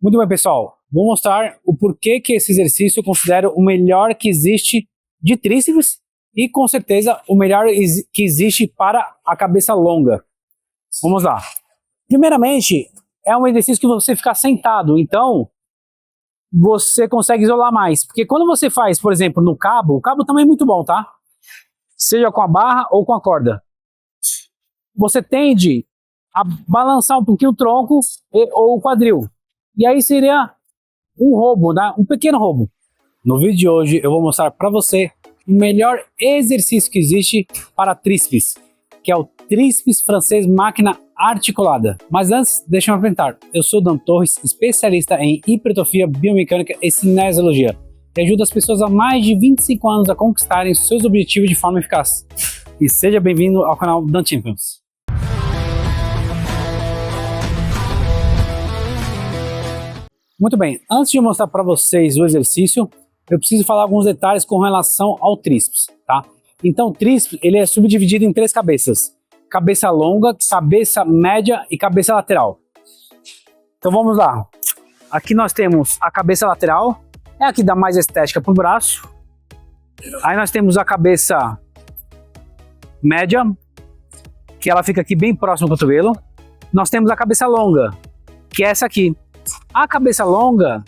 Muito bem, pessoal. Vou mostrar o porquê que esse exercício eu considero o melhor que existe de tríceps e, com certeza, o melhor que existe para a cabeça longa. Vamos lá. Primeiramente, é um exercício que você fica sentado, então você consegue isolar mais. Porque quando você faz, por exemplo, no cabo, o cabo também é muito bom, tá? Seja com a barra ou com a corda. Você tende a balançar um pouquinho o tronco ou o quadril. E aí seria um roubo, né? Um pequeno roubo. No vídeo de hoje eu vou mostrar para você o melhor exercício que existe para tríceps, que é o tríceps francês máquina articulada. Mas antes, deixa eu me apresentar. Eu sou Dan Torres, especialista em hipertrofia, biomecânica e cinesiologia. E ajuda as pessoas há mais de 25 anos a conquistarem seus objetivos de forma eficaz. E seja bem-vindo ao canal Dan Champions. Muito bem, antes de mostrar para vocês o exercício, eu preciso falar alguns detalhes com relação ao tríceps, tá? Então o tríceps ele é subdividido em 3 cabeças. Cabeça longa, cabeça média e cabeça lateral. Então vamos lá. Aqui nós temos a cabeça lateral, é a que dá mais estética para o braço. Aí nós temos a cabeça média, que ela fica aqui bem próximo do cotovelo. Nós temos a cabeça longa, que é essa aqui. A cabeça longa,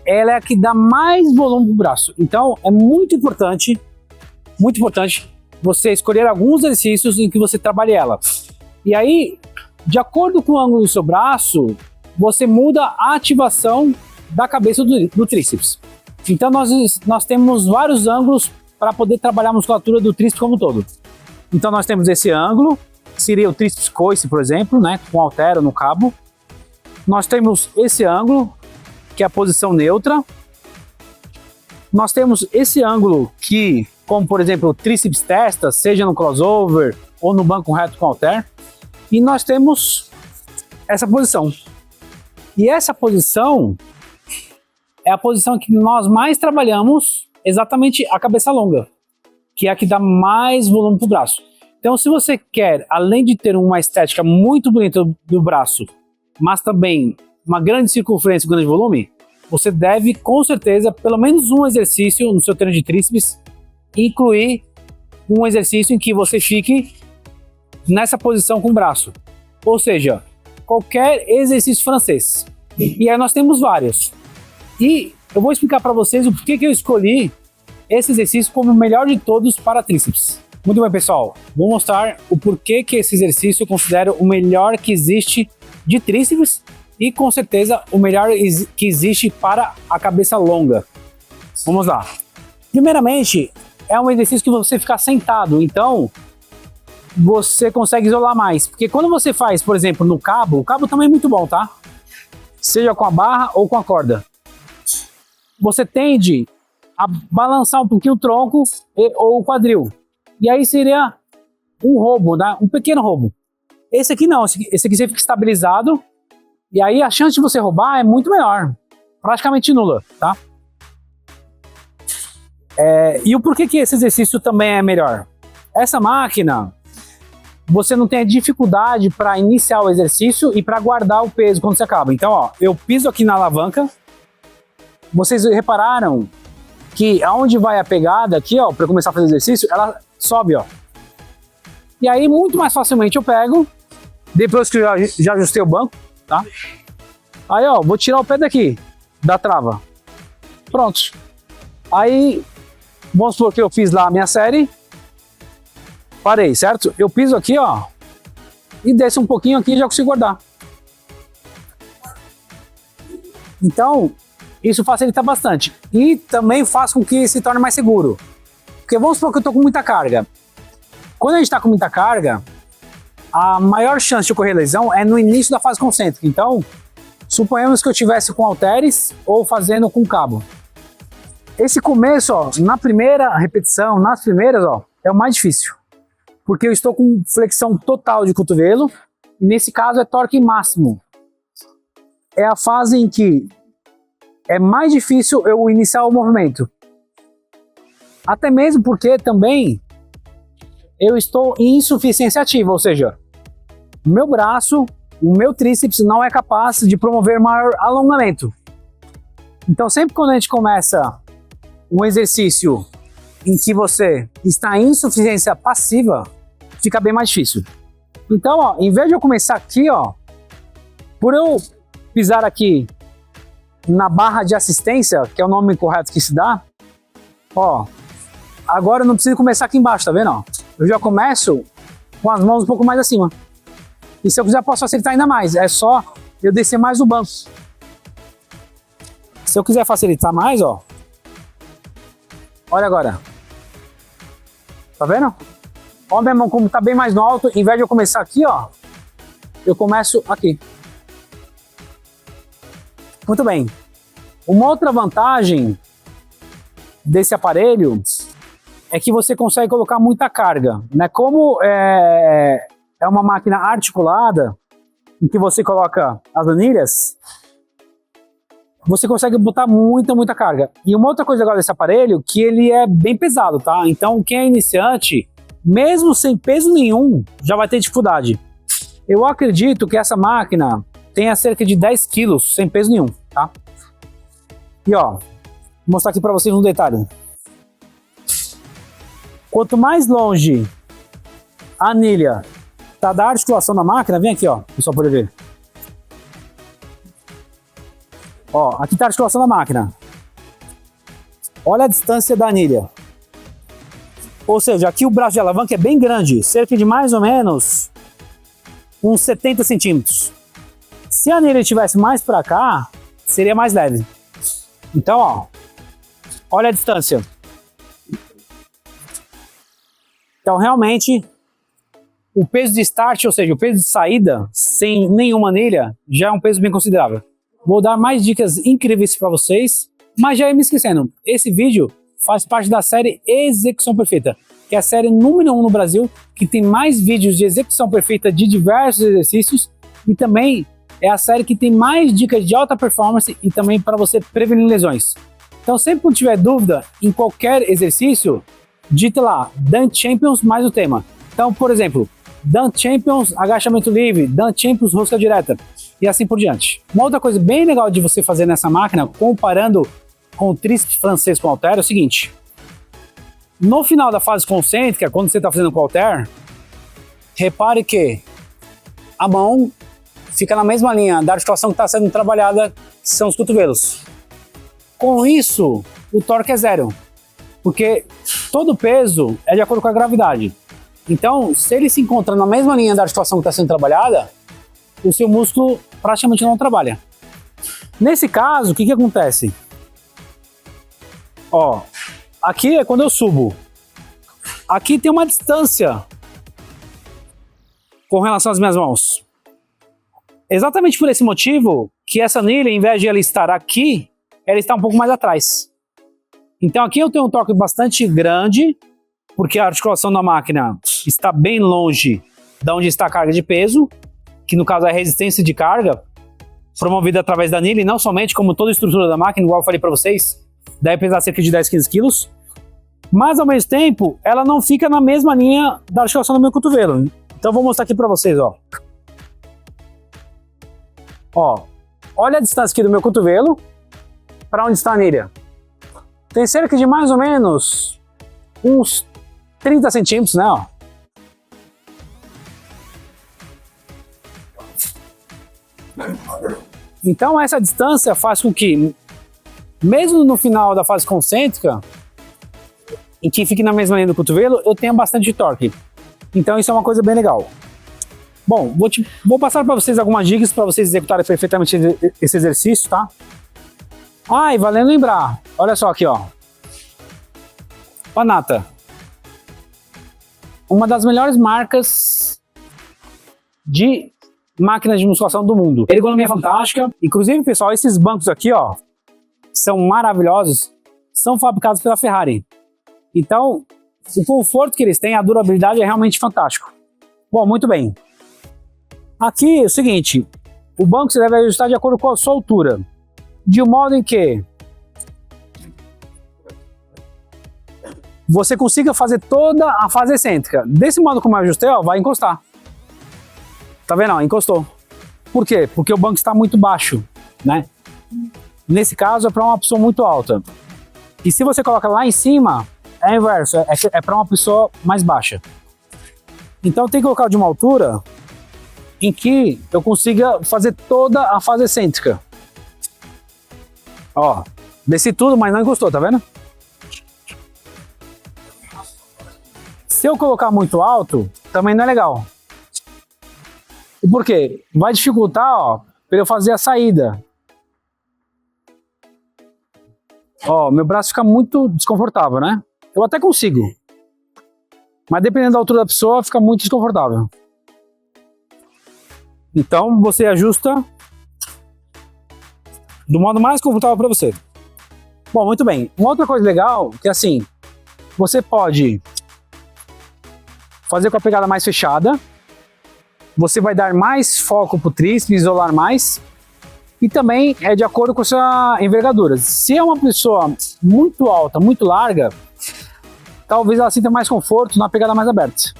ela é a que dá mais volume pro braço. Então, é muito importante você escolher alguns exercícios em que você trabalhe ela. E aí, de acordo com o ângulo do seu braço, você muda a ativação da cabeça do tríceps. Então, nós temos vários ângulos para poder trabalhar a musculatura do tríceps como um todo. Então, nós temos esse ângulo, que seria o tríceps coice, por exemplo, né, com halter no cabo. Nós temos esse ângulo, que é a posição neutra. Nós temos esse ângulo que, como por exemplo, o tríceps testa, seja no crossover ou no banco reto com halter. E nós temos essa posição. E essa posição é a posição que nós mais trabalhamos, exatamente a cabeça longa, que é a que dá mais volume para o braço. Então, se você quer, além de ter uma estética muito bonita do braço, mas também uma grande circunferência e um grande volume, você deve, com certeza, pelo menos um exercício no seu treino de tríceps, incluir um exercício em que você fique nessa posição com o braço. Ou seja, qualquer exercício francês. E aí nós temos vários. E eu vou explicar para vocês o porquê que eu escolhi esse exercício como o melhor de todos para tríceps. Muito bem, pessoal. Vou mostrar o porquê que esse exercício eu considero o melhor que existe de tríceps e, com certeza, o melhor que existe para a cabeça longa. Vamos lá. Primeiramente, é um exercício que você fica sentado, então você consegue isolar mais. Porque quando você faz, por exemplo, no cabo, o cabo também é muito bom, tá? Seja com a barra ou com a corda. Você tende a balançar um pouquinho o tronco ou o quadril. E aí seria um roubo, né? Um pequeno roubo. Esse aqui não, esse aqui você fica estabilizado e aí a chance de você roubar é muito menor, praticamente nula, tá? E o porquê que esse exercício também é melhor? Essa máquina, você não tem a dificuldade para iniciar o exercício e para guardar o peso quando você acaba. Então, ó, eu piso aqui na alavanca, vocês repararam que aonde vai a pegada aqui, ó, para começar a fazer exercício, ela sobe, ó. E aí muito mais facilmente eu pego, depois que eu já ajustei o banco, tá? Aí, ó, vou tirar o pé daqui, da trava. Pronto. Aí, vamos supor que eu fiz lá a minha série. Parei, certo? Eu piso aqui, ó, e desço um pouquinho aqui e já consigo guardar. Então, isso facilita bastante. E também faz com que se torne mais seguro. Porque vamos supor que eu tô com muita carga. Quando a gente tá com muita carga, a maior chance de ocorrer lesão é no início da fase concêntrica. Então, suponhamos que eu tivesse com halteres ou fazendo com cabo. Esse começo, ó, na primeira repetição, nas primeiras, ó, é o mais difícil. Porque eu estou com flexão total de cotovelo e nesse caso é torque máximo. É a fase em que é mais difícil eu iniciar o movimento. Até mesmo porque também eu estou em insuficiência ativa, ou seja, meu braço o meu tríceps não é capaz de promover maior alongamento. Então sempre quando a gente começa um exercício em que você está em insuficiência passiva, fica bem mais difícil. Então, ó, em vez de eu começar aqui, ó, por eu pisar aqui na barra de assistência, que é o nome correto que se dá, ó, agora eu não preciso começar aqui embaixo, tá vendo? Ó? Eu já começo com as mãos um pouco mais acima. E se eu quiser, posso facilitar ainda mais. É só eu descer mais o banco. Se eu quiser facilitar mais, ó. Olha agora. Tá vendo? Ó, minha mão como tá bem mais no alto. Em vez de eu começar aqui, ó, eu começo aqui. Muito bem. Uma outra vantagem desse aparelho é que você consegue colocar muita carga, né? Como é uma máquina articulada, em que você coloca as anilhas, você consegue botar muita carga. E uma outra coisa agora desse aparelho, que ele é bem pesado, tá? Então quem é iniciante, mesmo sem peso nenhum, já vai ter dificuldade. Eu acredito que essa máquina tenha cerca de 10 quilos sem peso nenhum, tá? E ó, vou mostrar aqui para vocês um detalhe. Quanto mais longe a anilha tá da articulação da máquina, vem aqui, ó, pessoal pode ver. Ó, aqui tá a articulação da máquina. Olha a distância da anilha. Ou seja, aqui o braço de alavanca é bem grande, cerca de mais ou menos uns 70 centímetros. Se a anilha estivesse mais para cá, seria mais leve. Então, ó, olha a distância. Então, realmente, o peso de start, ou seja, o peso de saída, sem nenhuma anilha, já é um peso bem considerável. Vou dar mais dicas incríveis para vocês, mas já ia me esquecendo, esse vídeo faz parte da série Execução Perfeita, que é a série número 1 no Brasil, que tem mais vídeos de execução perfeita de diversos exercícios, e também é a série que tem mais dicas de alta performance e também para você prevenir lesões. Então, sempre que tiver dúvida em qualquer exercício, digita lá, Dunk Champions mais o tema. Então, por exemplo, Dunk Champions agachamento livre, Dunk Champions rosca direta e assim por diante. Uma outra coisa bem legal de você fazer nessa máquina, comparando com o tríceps francês com o halter, é o seguinte. No final da fase concêntrica, quando você está fazendo com o halter, repare que a mão fica na mesma linha da articulação que está sendo trabalhada, que são os cotovelos. Com isso, o torque é zero, porque todo o peso é de acordo com a gravidade. Então, se ele se encontra na mesma linha da articulação que está sendo trabalhada, o seu músculo praticamente não trabalha. Nesse caso, o que acontece? Ó, aqui é quando eu subo. Aqui tem uma distância com relação às minhas mãos. Exatamente por esse motivo que essa anilha, em vez de ela estar aqui, ela está um pouco mais atrás. Então aqui eu tenho um torque bastante grande, porque a articulação da máquina está bem longe da onde está a carga de peso, que no caso é a resistência de carga, promovida através da anilha, e não somente, como toda a estrutura da máquina, igual eu falei para vocês, deve pesar cerca de 10, 15 quilos, mas ao mesmo tempo, ela não fica na mesma linha da articulação do meu cotovelo. Então vou mostrar aqui para vocês, ó. Ó, olha a distância aqui do meu cotovelo para onde está a anilha. Tem cerca de mais ou menos uns 30 centímetros, né? Ó. Então essa distância faz com que, mesmo no final da fase concêntrica, em que fique na mesma linha do cotovelo, eu tenha bastante torque. Então isso é uma coisa bem legal. Bom, vou passar para vocês algumas dicas para vocês executarem perfeitamente esse exercício, tá? Ah, e valendo lembrar, olha só aqui, ó. Panata. Uma das melhores marcas de máquinas de musculação do mundo. Ergonomia fantástica. Inclusive, pessoal, esses bancos aqui, ó, são maravilhosos, são fabricados pela Ferrari. Então, o conforto que eles têm, a durabilidade é realmente fantástico. Bom, muito bem. Aqui é o seguinte, o banco você deve ajustar de acordo com a sua altura, de um modo em que você consiga fazer toda a fase excêntrica. Desse modo como eu ajustei, ó, vai encostar. Tá vendo? Ó, encostou. Por quê? Porque o banco está muito baixo, né? Nesse caso é para uma pessoa muito alta. E se você coloca lá em cima, é o inverso, é para uma pessoa mais baixa. Então tem que colocar de uma altura em que eu consiga fazer toda a fase excêntrica. Ó, desci tudo, mas não encostou, tá vendo? Se eu colocar muito alto, também não é legal. E por quê? Vai dificultar, ó, para eu fazer a saída. Ó, meu braço fica muito desconfortável, né? Eu até consigo. Mas dependendo da altura da pessoa, fica muito desconfortável. Então, você ajusta do modo mais confortável para você. Bom, muito bem. Uma outra coisa legal, que é assim, você pode fazer com a pegada mais fechada, você vai dar mais foco para o tríceps, isolar mais, e também é de acordo com a sua envergadura. Se é uma pessoa muito alta, muito larga, talvez ela sinta mais conforto na pegada mais aberta.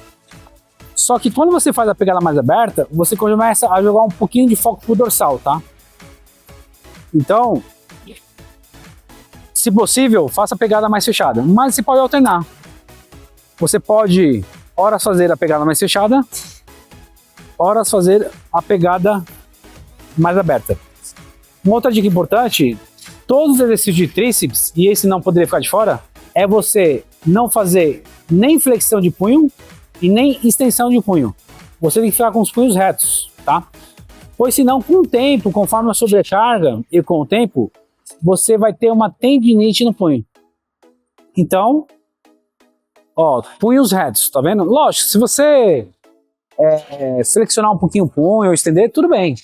Só que quando você faz a pegada mais aberta, você começa a jogar um pouquinho de foco pro dorsal, tá? Então, se possível, faça a pegada mais fechada, mas você pode alternar. Você pode, horas fazer a pegada mais fechada, horas fazer a pegada mais aberta. Uma outra dica importante, todos os exercícios de tríceps, e esse não poderia ficar de fora, é você não fazer nem flexão de punho e nem extensão de punho. Você tem que ficar com os punhos retos, tá? Pois senão, com o tempo, conforme a sobrecarga e com o tempo, você vai ter uma tendinite no punho. Então, ó, punhos retos, tá vendo? Lógico, se você flexionar um pouquinho o punho ou estender, tudo bem.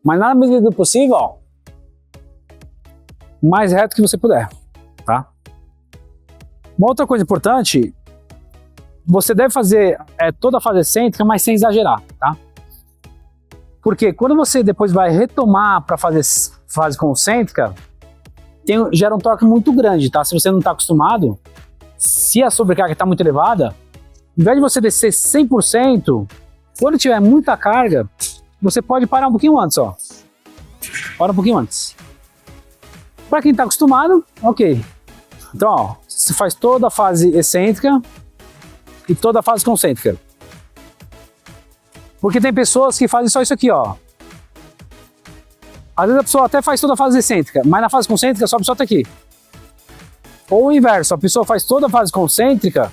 Mas na medida do possível, ó, mais reto que você puder, tá? Uma outra coisa importante, você deve fazer toda a fase excêntrica, mas sem exagerar, tá? Porque quando você depois vai retomar para fazer fase concêntrica, gera um torque muito grande, tá? Se você não está acostumado, se a sobrecarga está muito elevada, ao invés de você descer 100%, quando tiver muita carga, você pode parar um pouquinho antes, ó. Para um pouquinho antes. Para quem está acostumado, ok. Então, ó, você faz toda a fase excêntrica e toda a fase concêntrica. Porque tem pessoas que fazem só isso aqui, ó. Às vezes a pessoa até faz toda a fase excêntrica, mas na fase concêntrica sobe só até aqui. Ou o inverso, a pessoa faz toda a fase concêntrica,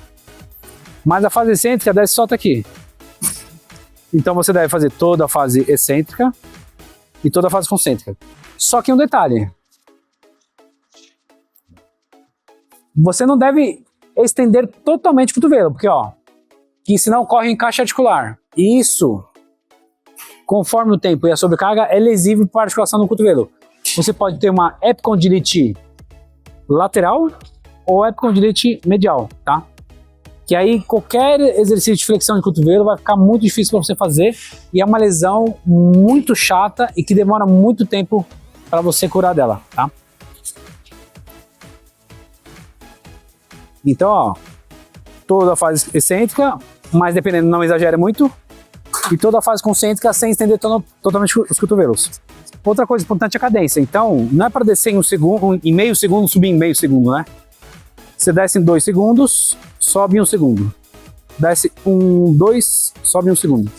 mas a fase excêntrica desce só até aqui. Então você deve fazer toda a fase excêntrica e toda a fase concêntrica. Só que um detalhe. Você não deve estender totalmente o cotovelo, porque ó, que senão corre encaixe articular. E isso, conforme o tempo e a sobrecarga, é lesivo para a articulação do cotovelo. Você pode ter uma epicondilite lateral ou epicondilite medial, tá? Que aí qualquer exercício de flexão de cotovelo vai ficar muito difícil para você fazer e é uma lesão muito chata e que demora muito tempo para você curar dela, tá? Então, ó, toda a fase excêntrica, mas dependendo, não exagere muito, e toda a fase concêntrica sem estender totalmente os cotovelos. Outra coisa importante é a cadência. Então, não é para descer em 1 segundo, em meio segundo, subir em meio segundo, né? Você desce em 2 segundos, sobe em 1 segundo. Desce 1, 2, sobe em 1 segundo.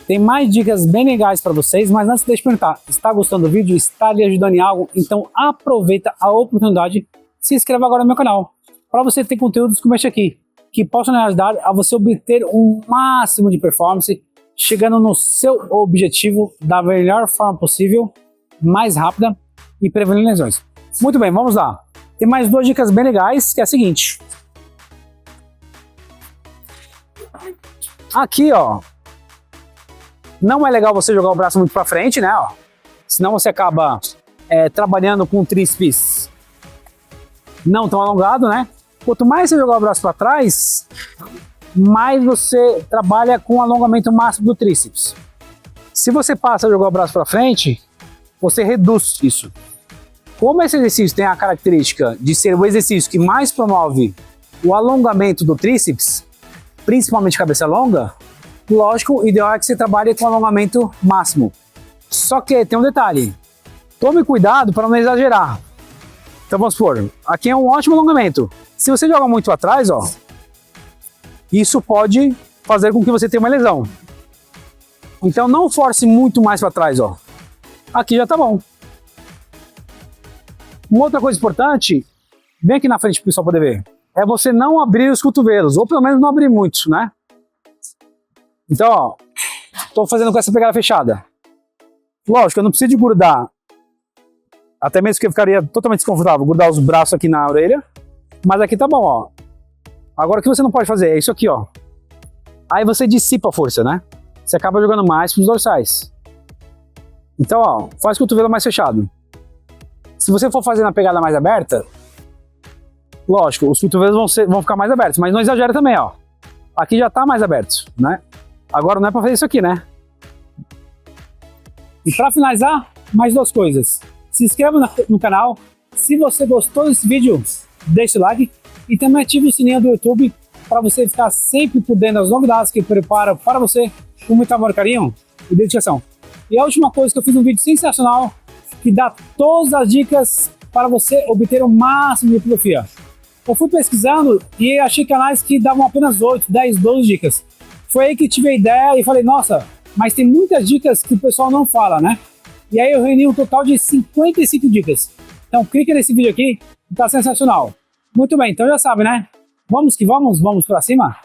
Tem mais dicas bem legais para vocês, mas antes deixa eu perguntar, está gostando do vídeo? Está lhe ajudando em algo? Então aproveita a oportunidade, se inscreva agora no meu canal, para você ter conteúdos como este aqui, que possam lhe ajudar a você obter o máximo de performance, chegando no seu objetivo da melhor forma possível, mais rápida e prevenindo lesões. Muito bem, vamos lá. Tem mais 2 dicas bem legais, que é a seguinte. Aqui, ó, não é legal você jogar o braço muito para frente, né? Ó, senão você acaba trabalhando com o tríceps não tão alongado, né? Quanto mais você jogar o braço para trás, mais você trabalha com o alongamento máximo do tríceps. Se você passa a jogar o braço para frente, você reduz isso. Como esse exercício tem a característica de ser o exercício que mais promove o alongamento do tríceps, principalmente cabeça longa, Lógico, o ideal é que você trabalhe com alongamento máximo. Só que tem um detalhe. Tome cuidado para não exagerar. Então vamos supor, aqui é um ótimo alongamento. Se você joga muito atrás, ó, isso pode fazer com que você tenha uma lesão. Então não force muito mais para trás, ó. Aqui já tá bom. Uma outra coisa importante, bem aqui na frente para o pessoal poder ver, é você não abrir os cotovelos, ou pelo menos não abrir muito, né? Então, ó, tô fazendo com essa pegada fechada. Lógico, eu não preciso de grudar, até mesmo que eu ficaria totalmente desconfortável, grudar os braços aqui na orelha, mas aqui tá bom, ó. Agora o que você não pode fazer é isso aqui, ó. Aí você dissipa a força, né? Você acaba jogando mais pros dorsais. Então, ó, faz o cotovelo mais fechado. Se você for fazer na pegada mais aberta, lógico, os cotovelos vão ficar mais abertos, mas não exagera também, ó. Aqui já tá mais aberto, né? Agora não é pra fazer isso aqui, né? E pra finalizar, mais duas coisas. Se inscreva no canal. Se você gostou desse vídeo, deixa o like. E também ative o sininho do YouTube para você ficar sempre por dentro das novidades que eu preparo para você com muito amor, carinho e dedicação. E a última coisa, que eu fiz um vídeo sensacional que dá todas as dicas para você obter o máximo de hipertrofia. Eu fui pesquisando e achei canais que davam apenas 8, 10, 12 dicas. Foi aí que tive a ideia e falei, nossa, mas tem muitas dicas que o pessoal não fala, né? E aí eu reuni um total de 55 dicas. Então clica nesse vídeo aqui, que tá sensacional. Muito bem, então já sabe, né? Vamos que vamos pra cima?